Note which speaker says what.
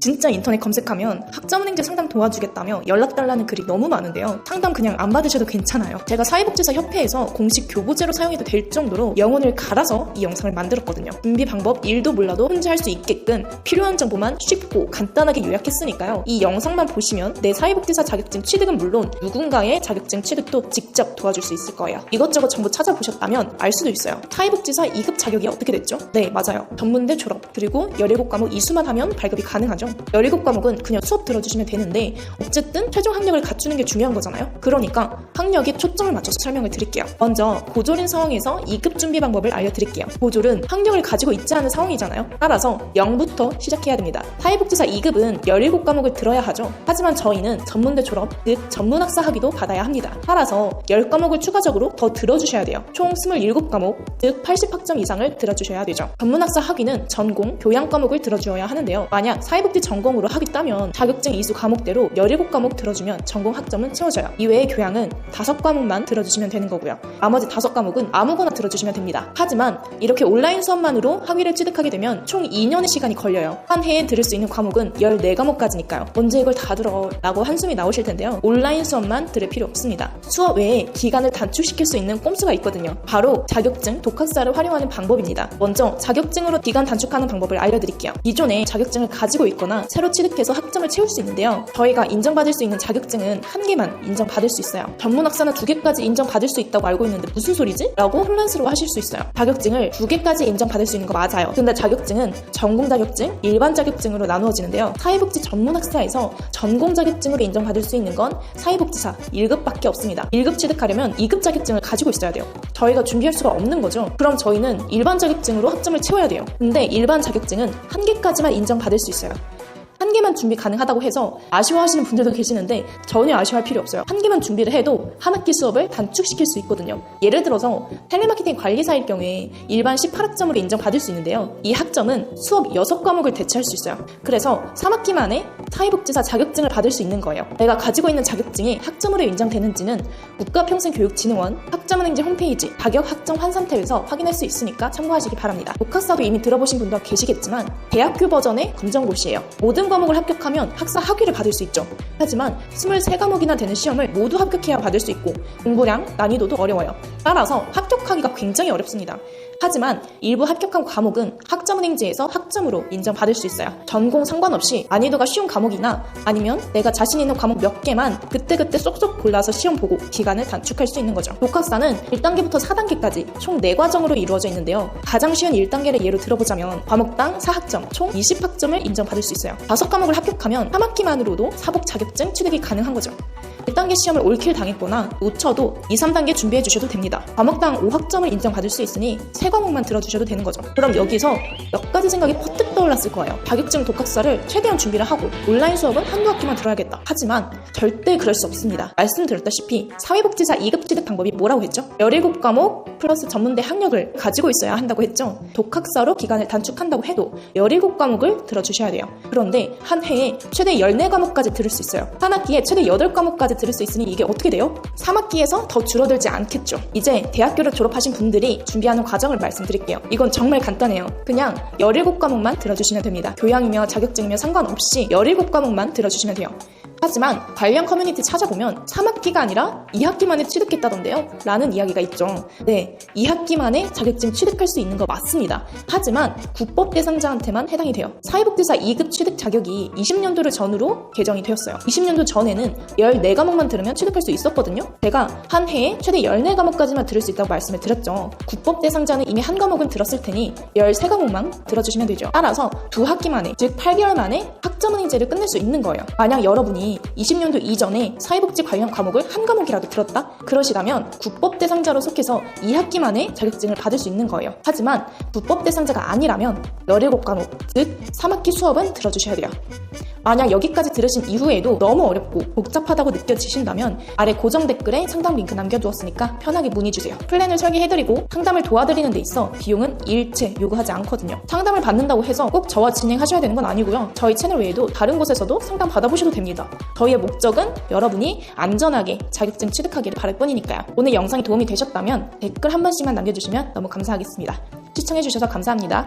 Speaker 1: 진짜 인터넷 검색하면 학자문행제 상담 도와주겠다며 연락달라는 글이 너무 많은데요. 상담 그냥 안 받으셔도 괜찮아요. 제가 사회복지사 협회에서 공식 교보제로 사용해도 될 정도로 영혼을 갈아서 이 영상을 만들었거든요. 준비 방법 1도 몰라도 혼자 할 수 있게끔 필요한 정보만 쉽고 간단하게 요약했으니까요. 이 영상만 보시면 내 사회복지사 자격증 취득은 물론 누군가의 자격증 취득도 직접 도와줄 수 있을 거예요. 이것저것 전부 찾아보셨다면 알 수도 있어요. 사회복지사 2급 자격이 어떻게 됐죠? 네, 맞아요. 전문대 졸업 그리고 17과목 이수만 하면 발급이 가능하죠. 17과목은 그냥 수업 들어주시면 되는데 어쨌든 최종 학력을 갖추는 게 중요한 거잖아요. 그러니까 학력에 초점을 맞춰서 설명을 드릴게요. 먼저 고졸인 상황에서 2급 준비 방법을 알려드릴게요. 고졸은 학력을 가지고 있지 않은 상황이잖아요. 따라서 0부터 시작해야 됩니다. 사회복지사 2급은 17과목을 들어야 하죠. 하지만 저희는 전문대 졸업, 즉 전문학사 학위도 받아야 합니다. 따라서 10과목을 추가적으로 더 들어주셔야 돼요. 총 27과목, 즉 80학점 이상을 들어주셔야 되죠. 전문학사 학위는 전공, 교양 과목을 들어주어야 하는데요. 만약 사회복지 전공으로 학위 따면 자격증 이수 과목대로 17과목 들어주면 전공 학점은 채워져요. 이외에 교양은 5과목만 들어주시면 되는 거고요. 나머지 5과목은 아무거나 들어주시면 됩니다. 하지만 이렇게 온라인 수업만으로 학위를 취득하게 되면 총 2년의 시간이 걸려요. 한 해에 들을 수 있는 과목은 14과목까지니까요. 언제 이걸 다 들어? 라고 한숨이 나오실 텐데요. 온라인 수업만 들을 필요 없습니다. 수업 외에 기간을 단축시킬 수 있는 꼼수가 있거든요. 바로 자격증, 독학사를 활용하는 방법입니다. 먼저 자격증으로 기간 단축하는 방법을 알려드릴게요. 기존에 자격증을 가지고 있거나 새로 취득해서 학점을 채울 수 있는데요. 저희가 인정받을 수 있는 자격증은 1개만 인정받을 수 있어요. 전문학사는 2개까지 인정받을 수 있다고 알고 있는데 무슨 소리지? 라고 혼란스러워 하실 수 있어요. 자격증을 2개까지 인정받을 수 있는 거 맞아요. 근데 자격증은 전공 자격증, 일반 자격증으로 나누어지는데요. 사회복지 전문학사에서 전공 자격증으로 인정받을 수 있는 건 사회복지사 1급밖에 없습니다. 1급 취득하려면 2급 자격증을 가지고 있어야 돼요. 저희가 준비할 수가 없는 거죠. 그럼 저희는 일반 자격증으로 학점을 채워야 돼요. 근데 일반 자격증은 1개까지만 인정받을 수 있어요. 1개만 준비 가능하다고 해서 아쉬워하시는 분들도 계시는데 전혀 아쉬워할 필요 없어요. 1개만 준비를 해도 한 학기 수업을 단축시킬 수 있거든요. 예를 들어서 텔레마케팅 관리사일 경우에 일반 18학점으로 인정받을 수 있는데요. 이 학점은 수업 6과목을 대체할 수 있어요. 그래서 3학기 만에 사회복지사 자격증을 받을 수 있는 거예요. 내가 가지고 있는 자격증이 학점으로 인정되는지는 국가평생교육진흥원 학자문행제 홈페이지 자격 학점 환산탭에서 확인할 수 있으니까 참고하시기 바랍니다. 독학사도 이미 들어보신 분도 계시겠지만 대학교 버전의 검정고시예요. 모든 과목을 합격하면 학사 학위를 받을 수 있죠. 하지만 23과목이나 되는 시험을 모두 합격해야 받을 수 있고 공부량, 난이도도 어려워요. 따라서 합격하기가 굉장히 어렵습니다. 하지만 일부 합격한 과목은 학자문행제에서 학점으로 인정받을 수 있어요. 전공 상관없이 난이도가 쉬운 과목이나 아니면 내가 자신 있는 과목 몇 개만 그때그때 쏙쏙 골라서 시험 보고 기간을 단축할 수 있는 거죠. 독학사는 1단계부터 4단계까지 총 4과정으로 이루어져 있는데요. 가장 쉬운 1단계를 예로 들어보자면 과목당 4학점, 총 20학점을 인정받을 수 있어요. 5과목을 합격하면 3학기만으로도 사복 자격증 취득이 가능한 거죠. 1단계 시험을 올킬 당했거나 놓쳐도 2, 3단계 준비해 주셔도 됩니다. 과목당 5학점을 인정받을 수 있으니 3과목만 들어주셔도 되는 거죠. 그럼 여기서 몇 가지 생각이 퍼뜩 떠올랐을 거예요. 자격증 독학사를 최대한 준비를 하고 온라인 수업은 한두 학기만 들어야겠다. 하지만 절대 그럴 수 없습니다. 말씀드렸다시피 사회복지사 2급 취득 방법이 뭐라고 했죠? 17과목 플러스 전문대 학력을 가지고 있어야 한다고 했죠. 독학사로 기간을 단축한다고 해도 17과목을 들어주셔야 돼요. 그런데 한 해에 최대 14과목까지 들을 수 있어요. 한 학기에 최대 8과목까지 들을 수 있으니 이게 어떻게 돼요? 3학기에서 더 줄어들지 않겠죠. 이제 대학교를 졸업하신 분들이 준비하는 과정을 말씀드릴게요. 이건 정말 간단해요. 그냥 17과목만 들어주시면 됩니다. 교양이며 자격증이며 상관없이 17과목만 들어주시면 돼요. 하지만 관련 커뮤니티 찾아보면 3학기가 아니라 2학기 만에 취득했다던데요? 라는 이야기가 있죠. 네, 2학기 만에 자격증 취득할 수 있는 거 맞습니다. 하지만 국법 대상자한테만 해당이 돼요. 사회복지사 2급 취득 자격이 20년도를 전후로 개정이 되었어요. 20년도 전에는 14과목만 들으면 취득할 수 있었거든요. 제가 한 해에 최대 14과목까지만 들을 수 있다고 말씀을 드렸죠. 국법 대상자는 이미 한 과목은 들었을 테니 13과목만 들어주시면 되죠. 따라서 2학기 만에, 즉 8개월 만에 학자문행제를 끝낼 수 있는 거예요. 만약 여러분이 20년도 이전에 사회복지 관련 과목을 한 과목이라도 들었다? 그러시다면 국법 대상자로 속해서 2학기 만에 자격증을 받을 수 있는 거예요. 하지만 국법 대상자가 아니라면 17과목, 즉 3학기 수업은 들어주셔야 돼요. 만약 여기까지 들으신 이후에도 너무 어렵고 복잡하다고 느껴지신다면 아래 고정 댓글에 상담 링크 남겨두었으니까 편하게 문의주세요. 플랜을 설계해드리고 상담을 도와드리는 데 있어 비용은 일체 요구하지 않거든요. 상담을 받는다고 해서 꼭 저와 진행하셔야 되는 건 아니고요. 저희 채널 외에도 다른 곳에서도 상담 받아보셔도 됩니다. 저희의 목적은 여러분이 안전하게 자격증 취득하기를 바랄 뿐이니까요. 오늘 영상이 도움이 되셨다면 댓글 한 번씩만 남겨주시면 너무 감사하겠습니다. 시청해주셔서 감사합니다.